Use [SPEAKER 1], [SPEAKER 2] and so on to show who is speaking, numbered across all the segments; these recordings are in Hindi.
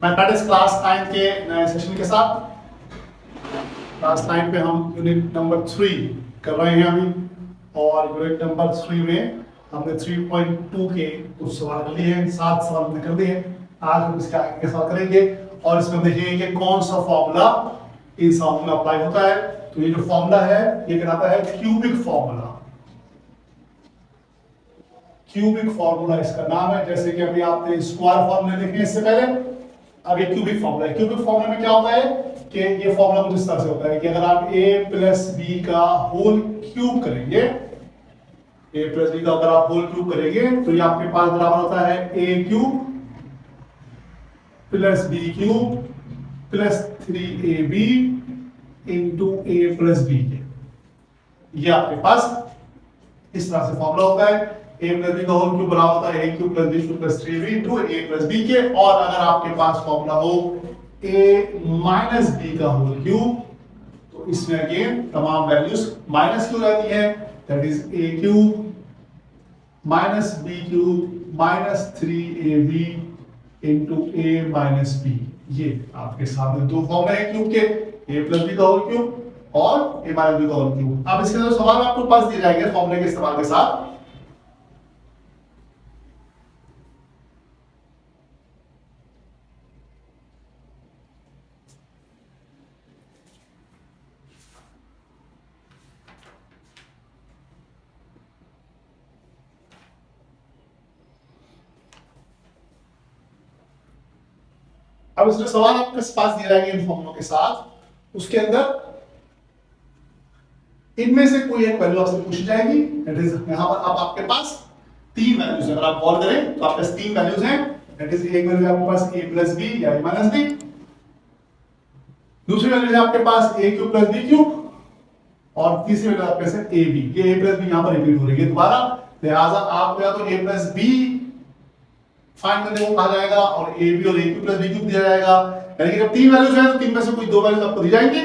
[SPEAKER 1] मैथमेटिक्स क्लास 9 के नए सेशन के साथ क्लास 9 पे हम यूनिट नंबर 3 कर रहे हैं अभी। और यूनिट नंबर 3 में हमने 3.2 के कुछ सवाल कर लिए हैं, 7 सवाल हमने कर लिए हैं। आज हम इसके आगे के सवाल करेंगे और इसमें देखेंगे कि कौन सा फॉर्मूला इस फॉर्मूला अप्लाई होता है। तो ये जो फॉर्मूला है ये कहलाता है क्यूबिक फॉर्मूला। क्यूबिक फॉर्मूला इसका नाम है। जैसे कि अभी आपने स्क्वायर फॉर्मूला देखे इससे पहले, अब ये क्यूबिक फॉर्मूला है। क्यूबिक फॉर्मूला में क्या होता है कि ये फॉर्मूला कुछ इस तरह से होता है कि अगर आप a प्लस बी का होल क्यूब करेंगे, a प्लस बी का अगर आप होल क्यूब करेंगे तो ये आपके पास बराबर होता है a cube plus B cube plus 3ab into a plus B के। ये आपके पास इस तरह से फॉर्मूला होता है। a प्लस बी का होल क्यूब बराबर होता है a cube plus b cube plus 3ab into a plus b के। और अगर आपके पास फॉर्मूला हो a माइनस b का होल क्यूब तो इसमें अगेन तमाम वैल्यूज माइनस की हो जाती है। That is a cube minus b cube minus 3ab into a minus b। ये आपके सामने दो फॉर्मूले हैं क्यूब के, a प्लस b का होल क्यूब और a माइनस b का होल क्यूब। अब इसके अंदर सवाल आपको पास दिए जाएंगे फॉर्मूले के इस्तेमाल के साथ। अब इसमें सवाल आपके पास दिए जाएंगे इन फॉर्मूलों के साथ। उसके अंदर इनमें से कोई एक वैल्यू आपसे पूछी जाएगी। दैट इज यहां पर अब आपके पास तीन वैल्यूज हैं। अगर आप गौर करें तो आपके पास तीन वैल्यूज हैं। दैट इज एक वैल्यू आपके पास a प्लस b या a माइनस b, दूसरी वैल्यू है आपके पास a cube plus b cube और तीसरी वैल्यू आपके पास ab। ये a प्लस b यहां पर रिपीट हो रही है दोबारा, लिहाजा आपको या तो a प्लस b फाइंड करने को कहा जाएगा और a b और a cube plus b cube दिया जाएगा। यानी कि जब तीन वैल्यूज हैं तो तीन में से कोई दो वैल्यूज आपको दी जाएंगी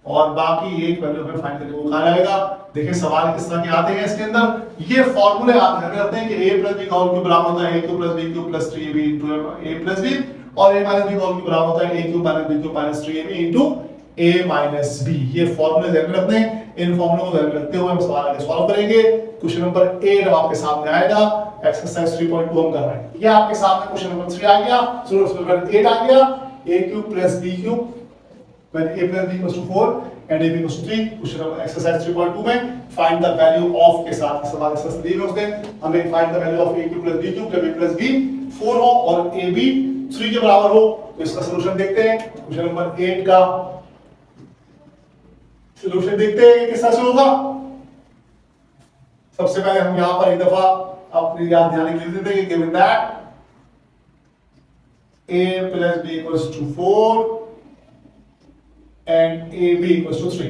[SPEAKER 1] और बाकी एक वैल्यू हमें फाइंड करने को कहा जाएगा। देखिए सवाल किस तरह के आते हैं इसके अंदर। ये फॉर्मूले आप ध्यान रखते हैं कि a प्लस b का होल क्यूब बराबर होता है a cube plus b cube plus 3ab into a plus b और a माइनस b का होल क्यूब बराबर होता है a cube minus b cube minus 3ab into a minus b। ये फॉर्मूले ध्यान रखते हैं। इन फॉर्मूलों को ध्यान रखते हुए हम सवाल आगे सॉल्व करेंगे। क्वेश्चन नंबर 8 आपके सामने आएगा। एक्सरसाइज 3.2 हम कर रहे हैं। ये आपके सामने क्वेश्चन नंबर 3 आ गया, क्वेश्चन नंबर 8 आ गया। a cube plus b cube when a plus b equals to 4 and ab equals to 3। Question number exercise 3.2 में फाइंड द वैल्यू ऑफ के साथ सवाल इस तरह से दिए हुए होते हैं। हमें find the value of a cube plus b cube जब a प्लस b 4 हो और ab 3 के बराबर हो तो इसका सॉल्यूशन देखते हैं। क्वेश्चन नंबर 8 का सॉल्यूशन देखते हैं कि किस तरह से होगा। सबसे पहले हम यहां पर एक दफा अपनी याद ध्यान लिख देते हैं कि given that a plus b equals to 4 and ab equals to 3।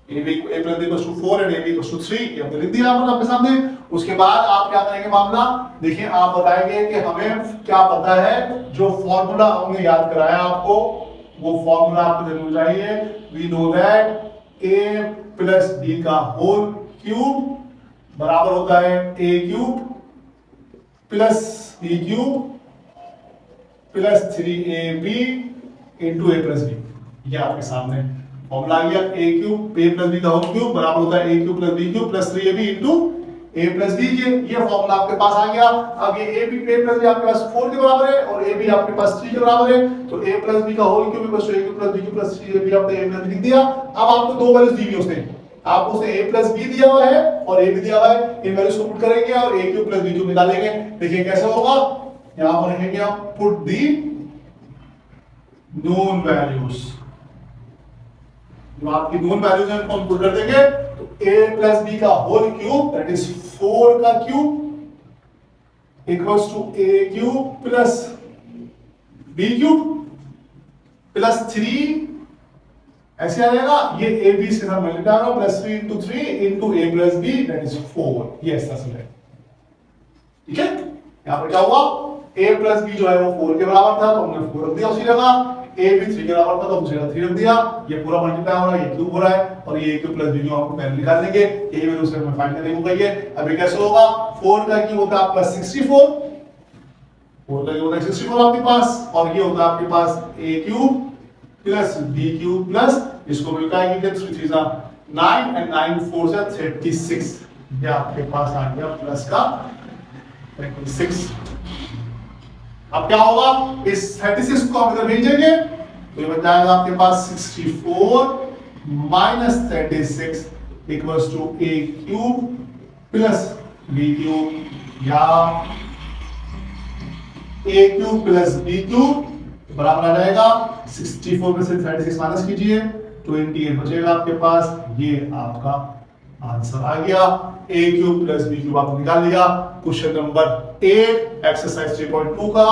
[SPEAKER 1] a plus b equals to 4 and ab equals to 3 ये हमने लिख दिया आपके सामने। उसके बाद आप क्या करेंगे मामला देखिए, आप बताएंगे कि हमें क्या पता है। जो फॉर्मूला हमने याद कराया आपको वो फॉर्मूला आपको जरूर चाहिए। We know that a plus b का होल क्यूब बराबर होता है a cube plus b cube plus 3ab into a plus b। ये आपके सामने फॉर्मूला आ गया। a cube a plus b का होल क्यूब बराबर होता है a cube plus b cube plus 3ab into a plus b। ये फॉर्मूला आपके पास आ गया। अब ये a प्लस b आपके पास 4 के बराबर है और ab आपके पास 3 के बराबर है तो a प्लस b का whole cube equal to a cube plus b cube plus 3ab आपने a प्लस b लिख दिया। अब आपको दो वैल्यूज दी हुई उसने, आपको उसने a प्लस b दिया हुआ है और a भी दिया हुआ है। इन वैल्यूज को पुट करेंगे और a cube plus b cube निकालेंगे। देखिए कैसे होगा। यहां पर लिखेंगे आप पुट दी नोन वैल्यूज। जो आपकी नोन वैल्यूज हैं उनको हम पुट कर देंगे तो a प्लस b का होल क्यूब दैट इज 4 का cube equals to a cube plus b cube plus 3 ऐसे आ जाएगा। ये a b से हम मल्टीप्लाई होगा plus 3 into 3 into a plus b that is 4। ये ऐसा है, ठीक है। यहां पर क्या हुआ a प्लस b जो है वो 4 के बराबर था तो हमने 4 रख दिया उसी जगह। a भी 3 के बराबर था तो हमने 3 रख दिया। ये पूरा मल्टीप्लाई हो रहा है, ये क्यूब हो रहा है और ये a क्यूब प्लस b जो हम पहले निकाल लेंगे। यही वैल्यू से हमें फाइंड करने को कही है। अब ये कैसे होगा 4 का क्यूब होता है आपका 64 4 का ये होता है 64 आपके पास, और ये होता है आपके पास a cube plus b cube plus इसको मिलकाएंगे 3 3 9 एंड 9 4 जा 36, ये आपके पास आ गया प्लस का 36। अब क्या होगा, इस 36 को हम इधर भेजेंगे तो ये बन जाएगा आपके पास 64 minus 36 equals to a cube plus b cube, या a cube plus b cube बराबर आ जाएगा 64 में से 36 माइनस कीजिए 28 बचेगा आपके पास, ये आपका आंसर आ गया। a cube plus b cube आपने निकाल लिया। क्वेश्चन नंबर 8 एक्सरसाइज 3.2 का,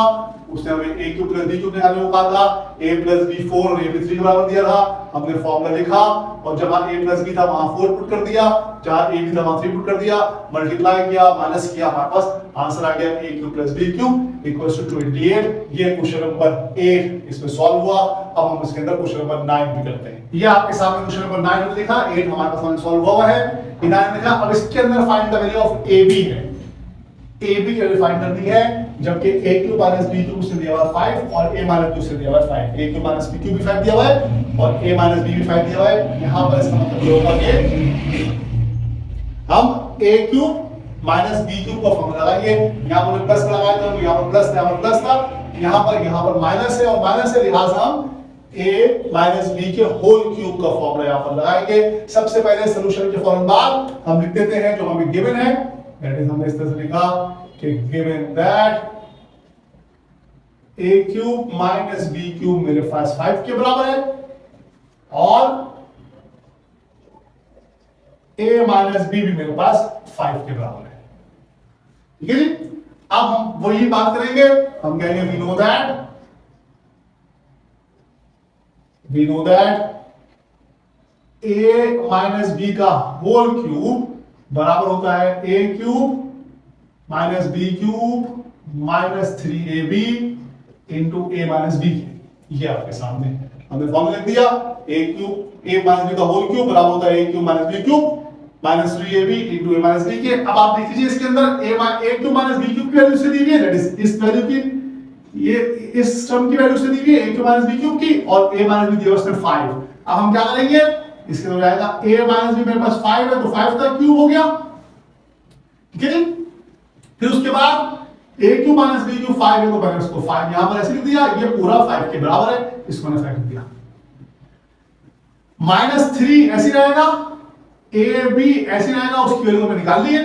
[SPEAKER 1] उसने हमें a cube plus b cube निकालने को कहा था, a प्लस b 4 और a b 3 के बराबर दिया था, हमने फॉर्मूला लिखा और जहां a प्लस b था वहां 4 पुट कर दिया, जहां a b था वहां 3 पुट कर दिया, मल्टीप्लाई किया, माइनस किया, हमारे पास आंसर आ गया a cube plus b cube equals to 28। ये क्वेश्चन नंबर 8 इसमें सॉल्व हुआ। अब हम इसके अंदर क्वेश्चन नंबर 9 भी करते हैं। ये आपके सामने क्वेश्चन नंबर 9 में लिखा, 8 हमारे पास सॉल्व हुआ है, 9 में लिखा। अब इसके अंदर find the value of ab है, ab की वैल्यू फाइंड करनी है, जबकि a cube minus b cube से दिया हुआ है 5 और a माइनस 2 से दिया हुआ है 5, a cube minus b cube भी 5 दिया हुआ है और a माइनस b भी 5 दिया हुआ है। यहां पर इसका मतलब ये होगा कि हम a cube minus b cube का फॉर्मूला लगाएंगे, यहां पर प्लस लगाया था, यहां पर प्लस था, यहां पर प्लस था, यहां पर माइनस है और माइनस है, लिहाजा हम a माइनस b के होल क्यूब का फॉर्मूला यहां पर लगाएंगे। सबसे पहले सॉल्यूशन के फौरन बाद हम लिख देते हैं जो हमें गिवन है, दैट इज हमने इस तरह से लिखा कि given that a cube minus b cube मेरे पास 5 के बराबर है और a माइनस b भी मेरे पास 5 के बराबर है। ठीक है जी। अब हम वही बात करेंगे, हम कहेंगे we know that a minus b का होल क्यूब बराबर होता है a cube minus b cube minus 3ab into a minus b के। ये आपके सामने हमने फॉर्मूला लिख दिया, a cube a minus b का होल क्यूब बराबर होता है a cube minus b cube minus 3ab into a minus b के। अब आप देख लीजिए इसके अंदर a cube minus b cube की वैल्यू से दी हुई है, दैट इज इस वैल्यू की, ये इस टर्म की वैल्यू से दी हुई है a cube minus b cube की, और a माइनस b दिया उसने 5। अब हम क्या करेंगे, इसके अंदर आएगा a माइनस b मेरे पास 5 है तो 5 का क्यूब हो गया। ठीक है जी। फिर उसके बाद a cube minus b cube 5 है तो मैंने उसको 5 यहां पर ऐसे लिख दिया, ये पूरा 5 के बराबर है, इसको मैंने 5 लिख दिया। माइनस 3 ऐसे रहेगा, a b ऐसे रहेगा, उसकी वैल्यू मैंने निकाल ली है,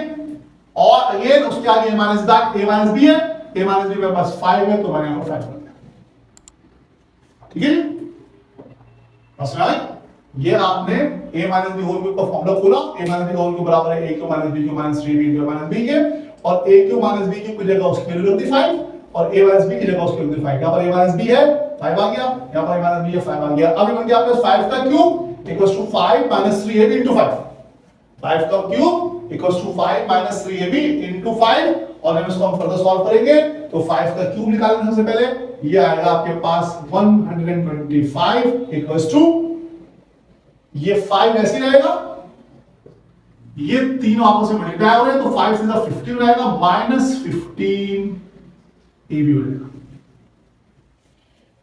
[SPEAKER 1] और अगेन उसके आगे a माइनस b है, a माइनस b मेरे पास 5 है तो मैंने यहां पर 5 कर दिया। ठीक है जी। बस ये आपने a minus b whole cube का फॉर्मूला खोला, a minus b whole cube बराबर है a cube minus b cube minus 3b into minus b के, और a cube minus b cube की जगह उसकी वैल्यू रख दी 5 और a माइनस b की जगह उसकी वैल्यू 5। यहां पर a माइनस b है 5 आ गया, यहां पर a माइनस b है 5 आ गया। अब ये बन गया आपके 5 का cube equals to 5 minus 3ab into 5, 5 का cube equals to 5 minus 3ab into 5, और हम इसको हम फर्दर सॉल्व करेंगे तो 5 का क्यूब निकालेंगे सबसे पहले, ये आएगा आपके पास 125 इक्वल्स टू, ये 5 ऐसे रहेगा, ये तीनों आपस में मल्टीप्लाई हो रहे हैं तो 5 से 15 रहेगा, माइनस 15 ab हो जाएगा।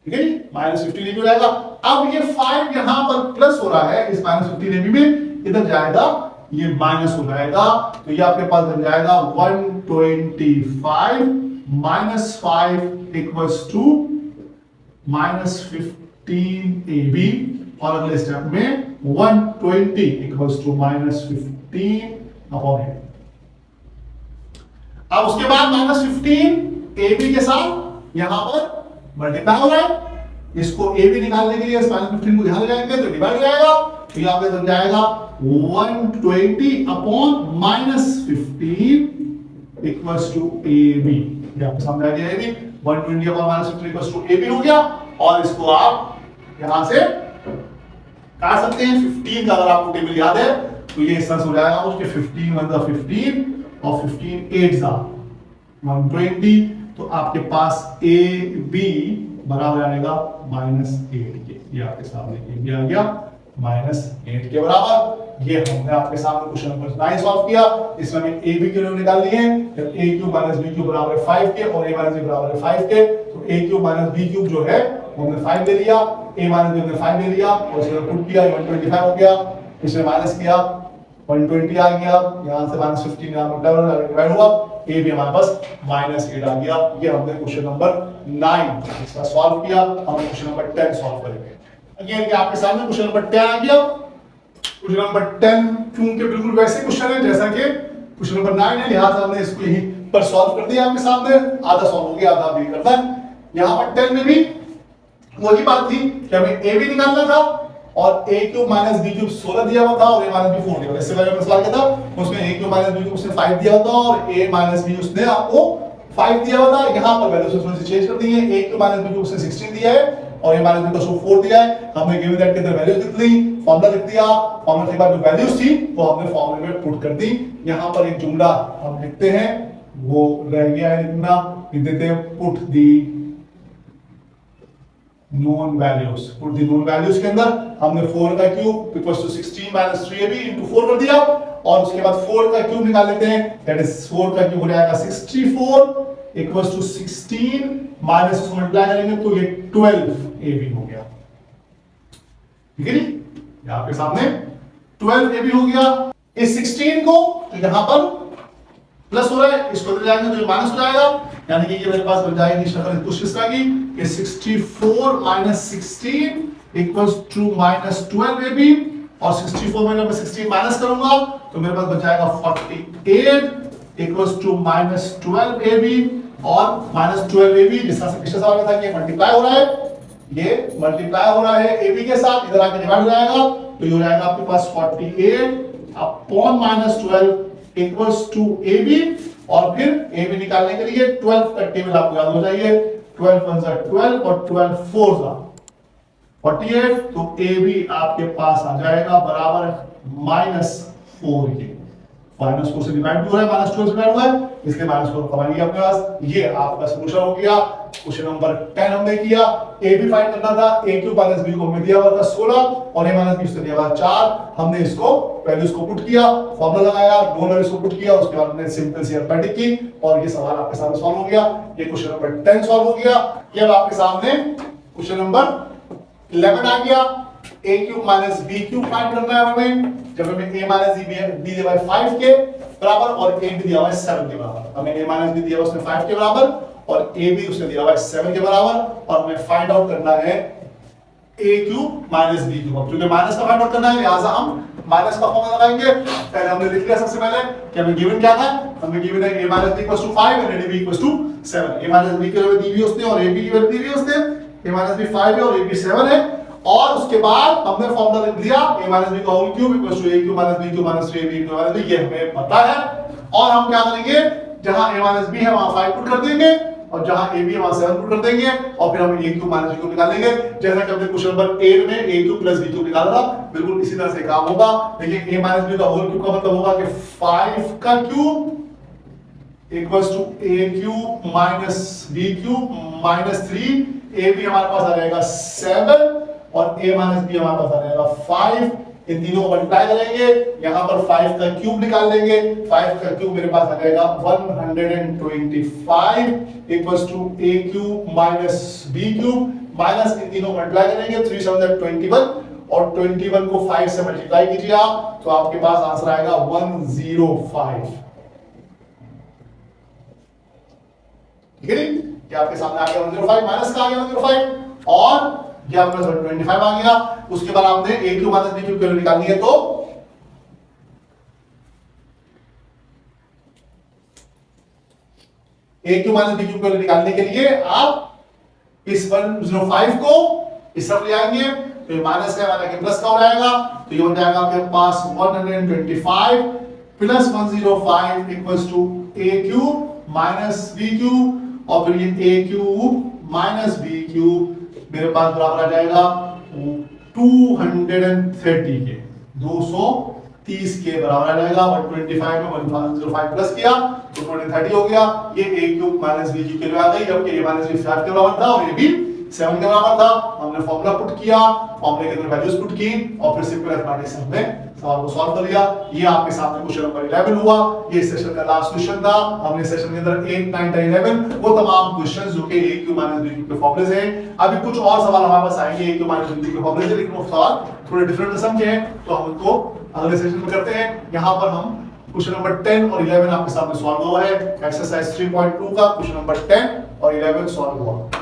[SPEAKER 1] ठीक है जी, माइनस 15 ab हो जाएगा। अब ये 5 यहां पर प्लस हो रहा है, इस माइनस 15 ab में इधर जाएगा, ये माइनस हो जाएगा, तो ये आपके पास बन जाएगा 125 minus 5 equals to minus 15 ab, और अगले स्टेप में 120 इक्वल्स टू माइनस 15 अपॉन 8। अब उसके बाद माइनस 15 ab के साथ यहां पर मल्टीप्लाई हो रहा है, इसको ab निकालने के लिए इस माइनस 15 को ध्यान लगाएंगे तो डिवाइड हो जाएगा, तो यहां पे बन जाएगा 120 upon minus 15 equals to ab। ये आपके सामने आ गया ab, 120 upon minus 15 equals to ab हो गया, और इसको आप यहां से काट सकते हैं। 15 का अगर आपको टेबल याद है तो ये इस तरह से हो जाएगा, उसके 15 वन द 15 और 15 8 सा 120, तो आपके पास ab बराबर आएगा माइनस 8 के। ये आपके सामने ab आ गया, -8 के बराबर। ये हमने आपके सामने क्वेश्चन नंबर 9 सॉल्व किया। इसमें हमें ए बी की वैल्यू निकालनी है। जब a cube minus b cube बराबर है 5 के और a माइनस b बराबर है 5 के, तो a cube minus b cube जो है वो हमने 5 ले लिया, a माइनस b हमने 5 ले लिया और इसको पुट किया, 125 हो गया। इसमें माइनस किया 120 आ गया, यहां से -15 यहां पर डिवाइड हुआ, a भी हमारे पास -8 आ गया। ये हमने क्वेश्चन नंबर 9 इसका सॉल्व किया। हम क्वेश्चन नंबर 10 सॉल्व करेंगे। अगेन ये आपके सामने क्वेश्चन नंबर 10 आ गया। क्वेश्चन नंबर 10 क्योंकि बिल्कुल वैसे क्वेश्चन है जैसा कि क्वेश्चन नंबर 9 है, लिहाजा हमने इसको यहीं पर सॉल्व कर दिया आपके सामने। आधा सॉल्व हो गया, आधा भी करना है। यहां पर 10 में भी वही बात थी कि हमें a भी निकालना था और a cube minus b cube 16 दिया हुआ था और a माइनस b 4 दिया हुआ था। इससे पहले सवाल क्या था, उसमें a cube minus b cube उसने 5 दिया हुआ था और a माइनस b उसने आपको 5 दिया हुआ था। यहां पर वैल्यूज थोड़ी सी चेंज कर दी है। a cube minus b cube उसने 16 दिया है और a माइनस b को 4 दिया है। हमने गिवन दैट के अंदर वैल्यूज लिख ली, फार्मूला लिख दिया, फार्मूला के बाद जो वैल्यूज थी वो हमने फार्मूले में पुट कर दी। यहां पर एक जुमला हम लिखते हैं, वो रह गया है लिखना, लिख देते हैं put the known values. Put the known values के अंदर हमने 4 का cube equals to 16 minus 3ab into 4 कर दिया और उसके बाद 4 का क्यूब निकाल लेते हैं। दैट इज 4 का क्यूब हो जाएगा 64 इक्वल्स टू 16 माइनस इसको मल्टीप्लाई करेंगे तो ये 12ab हो गया। ठीक है जी, ये आपके सामने 12ab हो गया। इस 16 को तो यहां पर प्लस हो रहा है, इसको इधर जाएंगे तो ये माइनस हो जाएगा, यानी कि ये मेरे पास बन जाएगी शक्ल कुछ इस तरह की कि 64 minus 16 equals to minus 12ab और 64 में मैं 16 माइनस करूंगा तो मेरे पास बच जाएगा 48 इक्वल्स टू माइनस 12ab और माइनस 12ab जिस तरह से पिछले सवाल में था कि मल्टीप्लाई हो रहा है, ये मल्टीप्लाई हो रहा है ab के साथ, इधर आके डिवाइड हो जाएगा तो ये हो जाएगा आपके पास 48 upon minus 12 equals to ab और फिर ab निकालने के लिए 12 का टेबल आपको याद हो जाइए, 12 1 जा 12 और 12 4 जा 48, तो ab आपके पास आ जाएगा बराबर -4 के। माइनस 4 से डिवाइड भी हो रहा है, माइनस 12 से डिवाइड हुआ है, इसलिए माइनस 4 कमा लिया अपने पास। ये आपका सॉल्यूशन हो गया। क्वेश्चन नंबर 10 हमने किया। a भी फाइंड करना था, a क्यूब माइनस b को हमें दिया हुआ था 16 और a माइनस b से दिया हुआ 4। हमने इसको वैल्यूज को पुट किया, फार्मूला लगाया, दोनों वैल्यूज को पुट किया, उसके बाद हमने सिंपल सी अरिथमेटिक की और ये सवाल आपके सामने सॉल्व हो गया। ये क्वेश्चन नंबर 10 सॉल्व हो गया। ये अब आपके सामने क्वेश्चन नंबर 11 आ गया। a cube minus b cube find करना है हमें, जब हमें a माइनस b दिया हुआ है 5 के बराबर और a भी दिया हुआ है 7 के बराबर। हमें a माइनस b दिया हुआ है उसने 5 के बराबर और a भी उसने दिया हुआ है 7 के बराबर और हमें फाइंड आउट करना है a cube minus b cube. क्योंकि माइनस का फाइंड आउट करना है लिहाजा हम माइनस का फॉर्मूला लगाएंगे। पहले हमने लिख लिया सबसे पहले कि हमें गिवन क्या था, हमें गिवन है a minus b equals to 5 and a b equals to 7। a minus b की वैल्यू दी हुई उसने और a b की वैल्यू दी हुई उसने, a माइनस b 5 है और a b 7 है और उसके बाद हमने फॉर्मूला लिख दिया a माइनस b का whole cube equals to a cube minus b cube minus 3ab equal minus b, ये हमें पता है। और हम क्या करेंगे, जहां a माइनस b है वहां 5 पुट कर देंगे और जहां a b है वहां 7 पुट कर देंगे और फिर हम a cube minus b cube निकालेंगे। जैसा कि हमने क्वेश्चन नंबर 8 में a cube plus b cube निकाला था, बिल्कुल इसी तरह से काम होगा। देखिए a माइनस b का होल क्यूब का मतलब होगा कि 5 का cube equals to a cube minus b cube minus 3, a भी हमारे पास आ जाएगा 7 और a माइनस b हमारे पास आ जाएगा 5। इन तीनों को मल्टीप्लाई करेंगे, यहां पर 5 का क्यूब निकाल लेंगे, 5 का क्यूब मेरे पास आ जाएगा 125 equals to a cube minus b cube minus इन तीनों मल्टीप्लाई करेंगे 3 7 21 और 21 को 5 से मल्टीप्लाई कीजिए आप तो आपके पास आंसर आएगा 105। ठीक है, क्या आपके सामने आ गया 105, माइनस का आ गया 105 और ये आपके पास 125 आ गया। उसके बाद आपने a cube minus b cube की वैल्यू निकालनी है तो a cube minus b cube की वैल्यू निकालने के लिए आप इस 105 को इस तरफ ले आएंगे तो ये माइनस है वाला के प्लस का हो जाएगा तो ये हो जाएगा आपके पास 125 plus 105 equals to a cube minus b cube और फिर ये a cube minus b cube मेरे पास बराबर आ जाएगा 230 के 230 के बराबर आ जाएगा। 125 में 105 प्लस किया तो 230 हो गया। ये a cube minus b cube के लिए आ गई, जबकि a माइनस b 5 के बराबर था और ये भी 7 के बराबर था, हमने फॉर्मूला पुट किया, फॉर्मूले के अंदर वैल्यूज पुट की और फिर सिंपल मैथमेटिक्स से हमने सवाल को सॉल्व कर लिया। ये आपके सामने क्वेश्चन नंबर 11 हुआ। ये सेशन का लास्ट क्वेश्चन था। हमने सेशन के अंदर 8, 9, 10, 11 वो तमाम क्वेश्चंस जो कि a Q minus b Q के फॉर्मूले हैं। अभी कुछ और सवाल हमारे पास आएंगे a Q minus b Q के फॉर्मूले से, लेकिन वो सवाल थोड़े डिफरेंट किस्म के हैं, तो हम उनको अगले सेशन में करते हैं। यहाँ पर हम क्वेश्चन नंबर 10 और 11 आपके सामने सॉल्व हुआ है। एक्सरसाइज 3.2 का क्वेश्चन नंबर 10 और 11 सॉल्व हुआ।